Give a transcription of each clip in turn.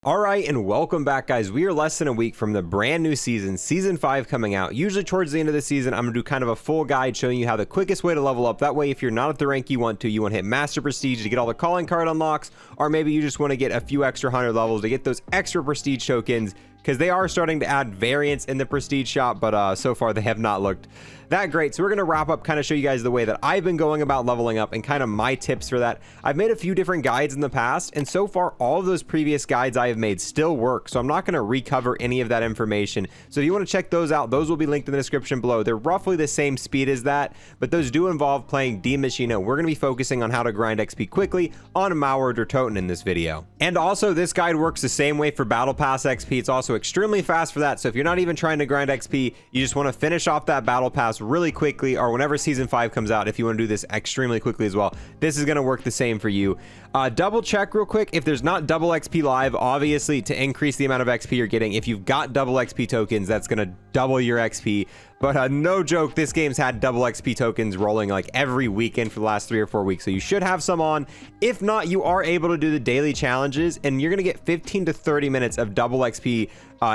All right, and welcome back, guys. We are less than a week from the brand new season, Season 5 coming out. Usually towards the end of the season, I'm going to do kind of a full guide showing you how the quickest way to level up. That way, if you're not at the rank you want to hit Master Prestige to get all the calling card unlocks, or maybe you just want to get a few extra 100 levels to get those extra Prestige tokens, because they are starting to add variants in the Prestige shop, but so far they have not looked that great. So we're going to wrap up, kind of show you guys the way that I've been going about leveling up and kind of my tips for that. I've made a few different guides in the past, and so far all of those previous guides I have made still work, so I'm not going to recover any of that information. So if you want to check those out, those will be linked in the description below. They're roughly the same speed as that, but those do involve playing D Machino. We're going to be focusing on how to grind XP quickly on Maured or Toten in this video. And also, this guide works the same way for Battlepass XP. It's also extremely fast for that, so if you're not even trying to grind XP, you just want to finish off that Battlepass really quickly, or whenever Season 5 comes out, if you want to do this extremely quickly as well, this is going to work the same for you. Double check real quick if there's not double XP live, obviously, to increase the amount of XP you're getting. If you've got double XP tokens, that's going to double your XP. But no joke, this game's had double XP tokens rolling like every weekend for the last 3 or 4 weeks, so you should have some on. If not, you are able to do the daily challenges, and you're going to get 15 to 30 minutes of double XP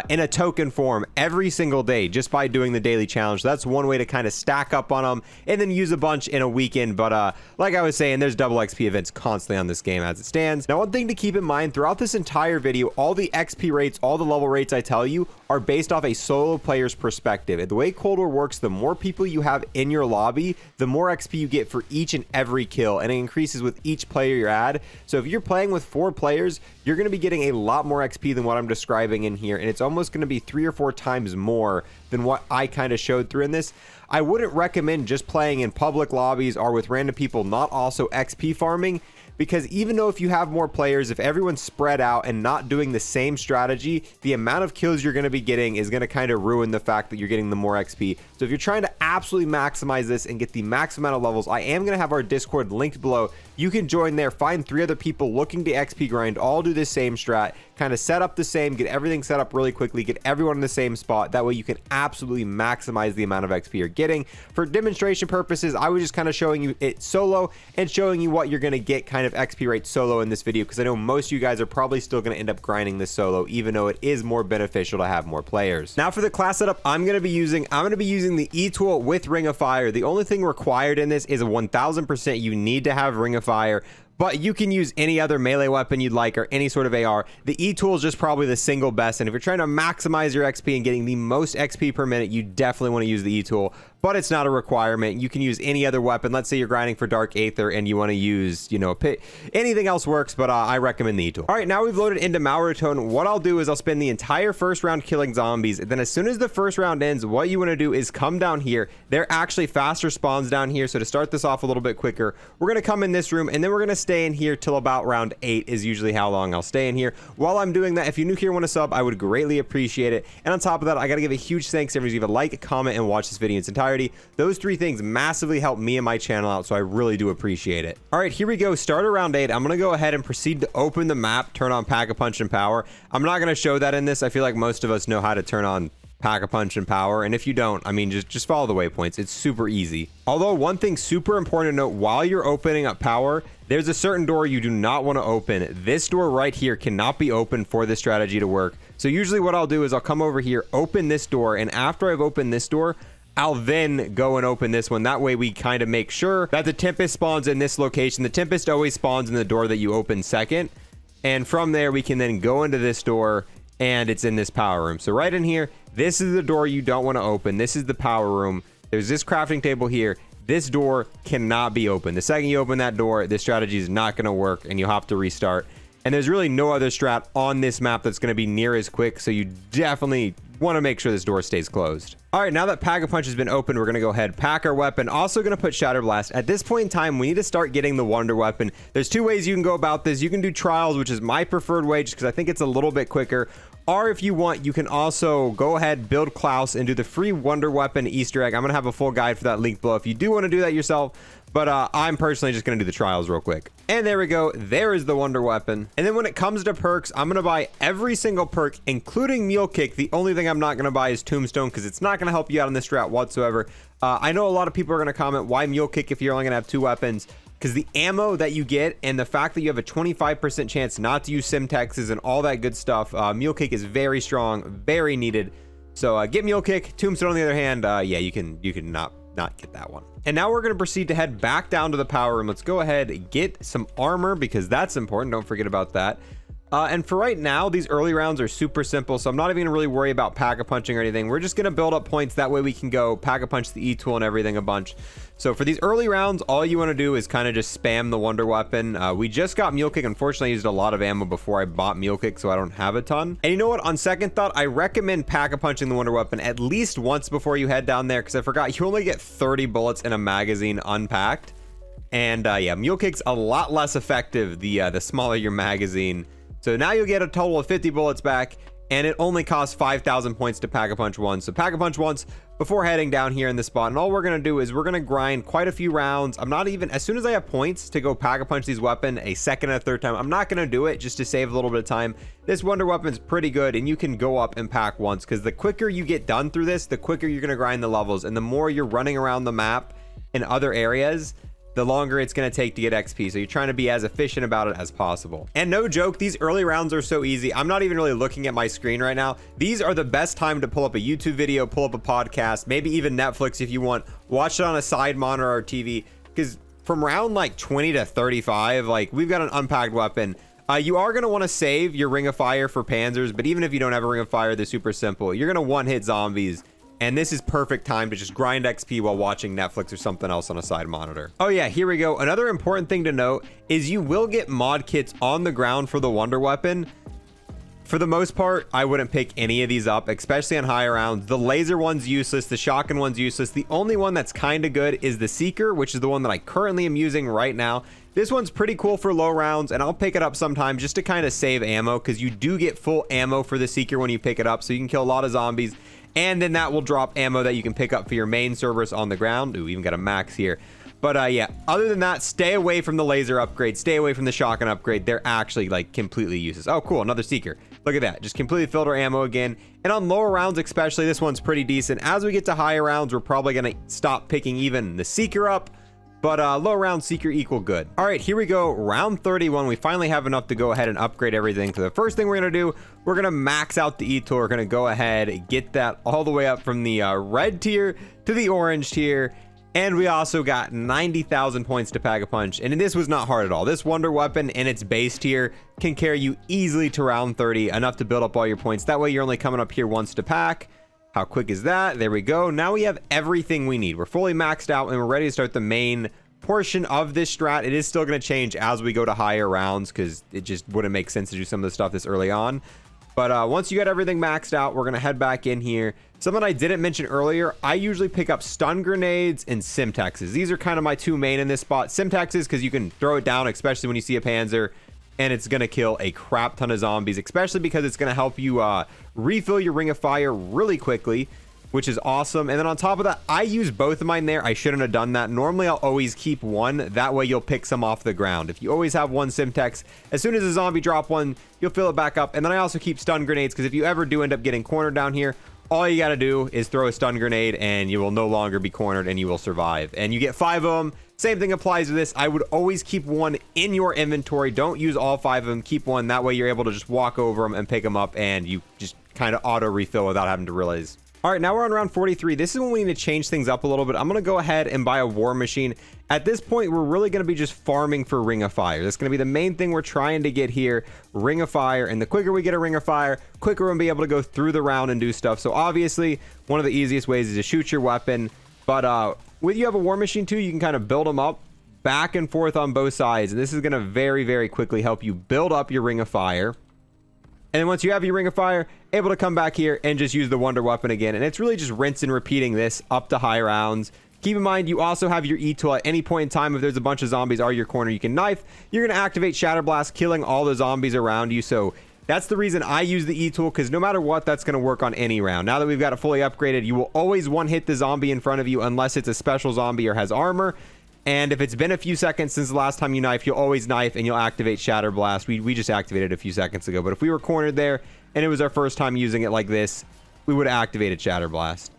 in a token form every single day just by doing the daily challenge. So that's one way to kind of stack up on them and then use a bunch in a weekend. But like I was saying, there's double XP events constantly on this game as it stands. Now, one thing to keep in mind throughout this entire video, all the XP rates, all the level rates I tell you are based off a solo player's perspective. And the way Cold War works, the more people you have in your lobby, the more XP you get for each and every kill, and it increases with each player you add. So if you're playing with 4 players, you're going to be getting a lot more XP than what I'm describing in here, and it's almost going to be 3 or 4 times more than what I kind of showed through in this. I wouldn't recommend just playing in public lobbies or with random people not also XP farming, because even though if you have more players, if everyone's spread out and not doing the same strategy, the amount of kills you're going to be getting is going to kind of ruin the fact that you're getting the more XP. So if you're trying to absolutely maximize this and get the max amount of levels, I am going to have our Discord linked below. You can join there, find 3 other people looking to XP grind, all do the same strat, kind of set up the same, get everything set up really quickly, get everyone in the same spot. That way you can absolutely maximize the amount of XP you're getting. For demonstration purposes, I was just kind of showing you it solo and showing you what you're going to get kind of XP rate solo in this video, because I know most of you guys are probably still going to end up grinding this solo, even though it is more beneficial to have more players. Now for the class setup I'm going to be using the E tool with Ring of Fire. The only thing required in this is a 1000% you need to have Ring of Fire, but you can use any other melee weapon you'd like or any sort of AR. The E tool is just probably the single best, and if you're trying to maximize your XP and getting the most XP per minute, you definitely want to use the E tool, but it's not a requirement. You can use any other weapon. Let's say you're grinding for Dark Aether and you want to use, you know, anything else works, but I recommend the E tool. All right, now we've loaded into Maured or Toten. What I'll do is I'll spend the entire first round killing zombies. Then as soon as the first round ends, what you want to do is come down here. They're actually faster spawns down here, so to start this off a little bit quicker, we're going to come in this room, and then we're going to stay in here till about round 8 is usually how long I'll stay in here. While I'm doing that, if you're new here and want to sub, I would greatly appreciate it. And on top of that, I got to give a huge thanks to everyone who's leave a like, comment, and watch this video in its entirety. Those 3 things massively help me and my channel out, so I really do appreciate it. All right, here we go. Start around 8. I'm going to go ahead and proceed to open the map, turn on Pack-a-Punch and Power. I'm not going to show that in this. I feel like most of us know how to turn on Pack-a-Punch and Power, and if you don't, I mean, just follow the waypoints. It's super easy. Although one thing super important to note, while you're opening up Power, there's a certain door you do not want to open. This door right here cannot be opened for this strategy to work. So usually what I'll do is I'll come over here, open this door, and after I've opened this door, I'll then go and open this one. That way we kind of make sure that the Tempest spawns in this location. The Tempest always spawns in the door that you open second, and from there we can then go into this door, and it's in this power room. So right in here, this is the door you don't want to open. This is the power room. There's this crafting table here. This door cannot be opened. The second you open that door, this strategy is not going to work, and you'll have to restart. And there's really no other strat on this map that's going to be near as quick, so you definitely want to make sure this door stays closed. All right, now that Pack-a-Punch has been opened, we're going to go ahead, pack our weapon. Also going to put Shatter Blast. At this point in time, we need to start getting the Wonder Weapon. There's 2 ways you can go about this. You can do Trials, which is my preferred way just because I think it's a little bit quicker. Or if you want, you can also go ahead, build Klaus, and do the free Wonder Weapon Easter egg. I'm going to have a full guide for that link below if you do want to do that yourself. But I'm personally just going to do the trials real quick. And there we go. There is the Wonder Weapon. And then when it comes to perks, I'm going to buy every single perk, including Mule Kick. The only thing I'm not going to buy is Tombstone because it's not going to help you out in this strat whatsoever. I know a lot of people are going to comment, why Mule Kick if you're only going to have 2 weapons? because the ammo that you get and the fact that you have a 25% chance not to use Simtexes and all that good stuff, Mule Kick is very strong, very needed. So get Mule Kick. Tombstone on the other hand, yeah, you can not get that one. And now we're going to proceed to head back down to the power room. Let's go ahead and get some armor because that's important. Don't forget about that. And for right now, these early rounds are super simple, so I'm not even gonna really worry about pack-a-punching or anything. We're just gonna build up points. That way we can go pack-a-punch the E-tool and everything a bunch. So for these early rounds, all you want to do is kind of just spam the Wonder Weapon. We just got Mule Kick. Unfortunately, I used a lot of ammo before I bought Mule Kick, so I don't have a ton. And you know what? On second thought, I recommend pack-a-punching the Wonder Weapon at least once before you head down there, because I forgot you only get 30 bullets in a magazine unpacked. And yeah, Mule Kick's a lot less effective the smaller your magazine. So now you'll get a total of 50 bullets back, and it only costs 5,000 points to pack-a-punch once. So pack-a-punch once before heading down here in the spot. And all we're going to do is we're going to grind quite a few rounds. I'm not even, as soon as I have points to go pack-a-punch these weapon a second and a third time, I'm not going to do it just to save a little bit of time. This Wonder Weapon's pretty good, and you can go up and pack once, because the quicker you get done through this, the quicker you're going to grind the levels. And the more you're running around the map in other areas, the longer it's going to take to get XP. So you're trying to be as efficient about it as possible. And no joke, these early rounds are so easy. I'm not even really looking at my screen right now. These are the best time to pull up a YouTube video, pull up a podcast, maybe even Netflix if you want. Watch it on a side monitor or TV, because from round like 20 to 35, like we've got an unpacked weapon. You are going to want to save your Ring of Fire for Panzers, but even if you don't have a Ring of Fire, they're super simple. You're going to one-hit zombies. And this is perfect time to just grind XP while watching Netflix or something else on a side monitor. Oh yeah, here we go. Another important thing to note is you will get mod kits on the ground for the Wonder Weapon. For the most part, I wouldn't pick any of these up, especially on higher rounds. The laser one's useless, the shotgun one's useless. The only one that's kind of good is the Seeker, which is the one that I currently am using right now. This one's pretty cool for low rounds, and I'll pick it up sometime just to kind of save ammo, because you do get full ammo for the Seeker when you pick it up, so you can kill a lot of zombies. And then that will drop ammo that you can pick up for your main servers on the ground. Ooh, even got a max here. But yeah, other than that, stay away from the laser upgrade. Stay away from the shotgun upgrade. They're actually like completely useless. Oh, cool. Another Seeker. Look at that. Just completely filled our ammo again. And on lower rounds especially, this one's pretty decent. As we get to higher rounds, we're probably going to stop picking even the Seeker up. But low round Seeker equal good. All right, here we go. Round 31. We finally have enough to go ahead and upgrade everything. So the first thing we're going to do, we're going to max out the E-tool. We're going to go ahead and get that all the way up from the red tier to the orange tier. And we also got 90,000 points to pack-a-punch. And this was not hard at all. This Wonder Weapon in its base tier can carry you easily to round 30, enough to build up all your points. That way you're only coming up here once to pack. How quick is that? There we go. Now we have everything we need. We're fully maxed out and we're ready to start the main portion of this strat. It is still going to change as we go to higher rounds, because it just wouldn't make sense to do some of the stuff this early on. But once you got everything maxed out, we're going to head back in here. Something I didn't mention earlier, I usually pick up stun grenades and Simtexes. These are kind of my two main in this spot. Simtexes, because you can throw it down, especially when you see a Panzer, and it's going to kill a crap ton of zombies, especially because it's going to help you refill your Ring of Fire really quickly, which is awesome. And then on top of that, I use both of mine there. I shouldn't have done that. Normally, I'll always keep one. That way, you'll pick some off the ground. If you always have one Simtex, as soon as a zombie drop one, you'll fill it back up. And then I also keep stun grenades, because if you ever do end up getting cornered down here, all you got to do is throw a stun grenade, and you will no longer be cornered, and you will survive. And you get 5 of them. Same thing applies to this. I would always keep one in your inventory. Don't use all 5 of them. Keep one. That way, you're able to just walk over them and pick them up, and you just kind of auto refill without having to realize. All right, now we're on round 43. This is when we need to change things up a little bit. I'm going to go ahead and buy a war machine. At this point, we're really going to be just farming for Ring of Fire. That's going to be the main thing we're trying to get here, Ring of Fire. And the quicker we get a Ring of Fire, quicker we'll be able to go through the round and do stuff. So obviously, one of the easiest ways is to shoot your weapon. But when you have a war machine too, you can kind of build them up back and forth on both sides. And this is going to very, very quickly help you build up your Ring of Fire. And then once you have your Ring of Fire, able to come back here and just use the Wonder Weapon again. And it's really just rinse and repeating this up to high rounds. Keep in mind, you also have your E-tool at any point in time. If there's a bunch of zombies are your corner, you can knife. You're going to activate Shatter Blast, killing all the zombies around you. So that's the reason I use the E-tool, because no matter what, that's going to work on any round. Now that we've got it fully upgraded, you will always one-hit the zombie in front of you unless it's a special zombie or has armor. And if it's been a few seconds since the last time you knife, you'll always knife and you'll activate Shatter Blast. We just activated it a few seconds ago. But if we were cornered there and it was our first time using it like this, we would have activated Shatter Blast.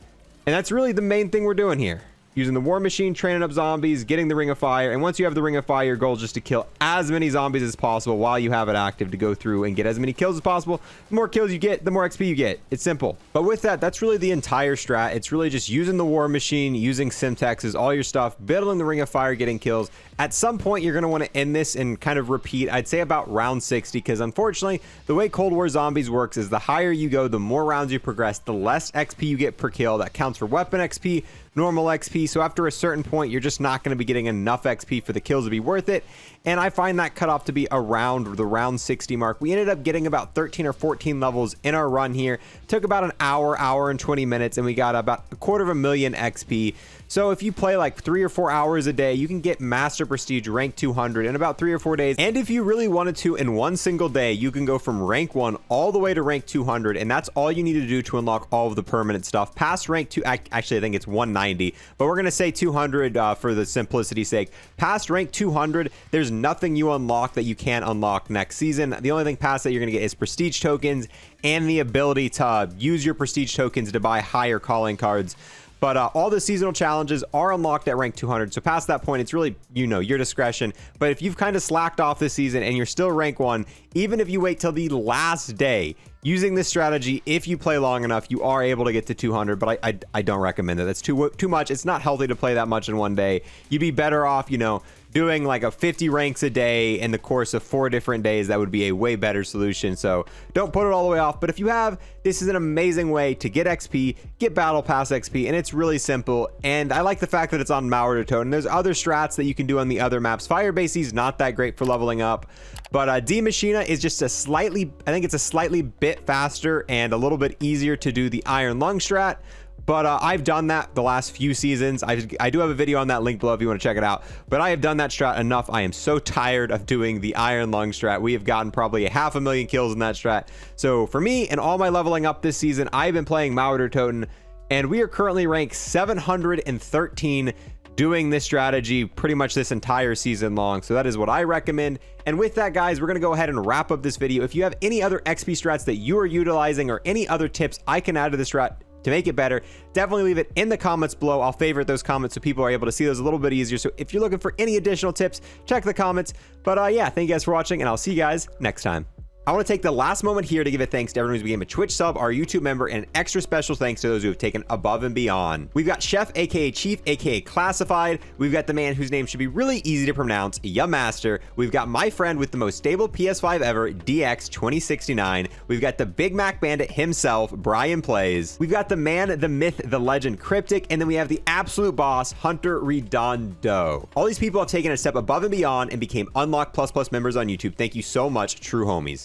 And that's really the main thing we're doing here. using the war machine, training up zombies, getting the ring of fire. And once you have the ring of fire, your goal is just to kill as many zombies as possible while you have it active to go through and get as many kills as possible. The more kills you get, the more XP you get. It's simple. But with that, that's really the entire strat. It's really just using the war machine, using Simtexes, all your stuff, building the ring of fire, getting kills. At some point, you're going to want to end this and kind of repeat, I'd say about round 60, because unfortunately, the way Cold War Zombies works is the higher you go, the more rounds you progress, the less XP you get per kill. That counts for weapon XP, normal XP. So after a certain point, you're just not going to be getting enough XP for the kills to be worth it. And I find that cutoff to be around the round 60 mark. We ended up getting about 13 or 14 levels in our run here. Took about an hour and 20 minutes, and we got about 250,000 XP. So if you play like 3 or 4 hours a day, you can get Master Prestige rank 200 in about 3 or 4 days. And if you really wanted to, in one single day, you can go from rank 1 all the way to rank 200. And that's all you need to do to unlock all of the permanent stuff. Past rank 2, actually I think it's 190, but we're going to say 200 for the simplicity's sake. Past rank 200, there's nothing you unlock that you can't unlock next season. The only thing past that you're going to get is prestige tokens and the ability to use your prestige tokens to buy higher calling cards. But all the seasonal challenges are unlocked at rank 200. So past that point, it's really, you know, your discretion. But if you've kind of slacked off this season and you're still rank 1, even if you wait till the last day, using this strategy, if you play long enough, you are able to get to 200. But I don't recommend it. That's too much. It's not healthy to play that much in one day. You'd be better off, you know, doing like a 50 ranks a day in the course of 4 different days. That would be a way better solution. So don't put it all the way off. But if you have, this is an amazing way to get XP, get Battle Pass XP, and it's really simple. And I like the fact that it's on Mauer to Toten. There's other strats that you can do on the other maps. Firebase is not that great for leveling up, but D Machina is just a slightly, I think it's a slightly bit faster and a little bit easier to do the Iron Lung strat. But I've done that the last few seasons. I do have a video on that link below if you want to check it out. But I have done that strat enough. I am so tired of doing the Iron Lung strat. We have gotten probably 500,000 kills in that strat. So for me and all my leveling up this season, I've been playing Mauer Toten, and we are currently ranked 713 doing this strategy pretty much this entire season long. So that is what I recommend. And with that, guys, we're going to go ahead and wrap up this video. If you have any other XP strats that you are utilizing or any other tips I can add to the strat to make it better, definitely leave it in the comments below. I'll favorite those comments so people are able to see those a little bit easier. So if you're looking for any additional tips, check the comments. But yeah, thank you guys for watching, and I'll see you guys next time. I want to take the last moment here to give a thanks to everyone who's became a Twitch sub, our YouTube member, and an extra special thanks to those who have taken above and beyond. We've got Chef, aka Chief, aka Classified. We've got the man whose name should be really easy to pronounce, Master. We've got my friend with the most stable PS5 ever, DX2069. We've got the Big Mac Bandit himself, Brian Plays. We've got the man, the myth, the legend, Cryptic, and then we have the absolute boss, Hunter Redondo. All these people have taken a step above and beyond and became Unlock++ members on YouTube. Thank you so much, true homies.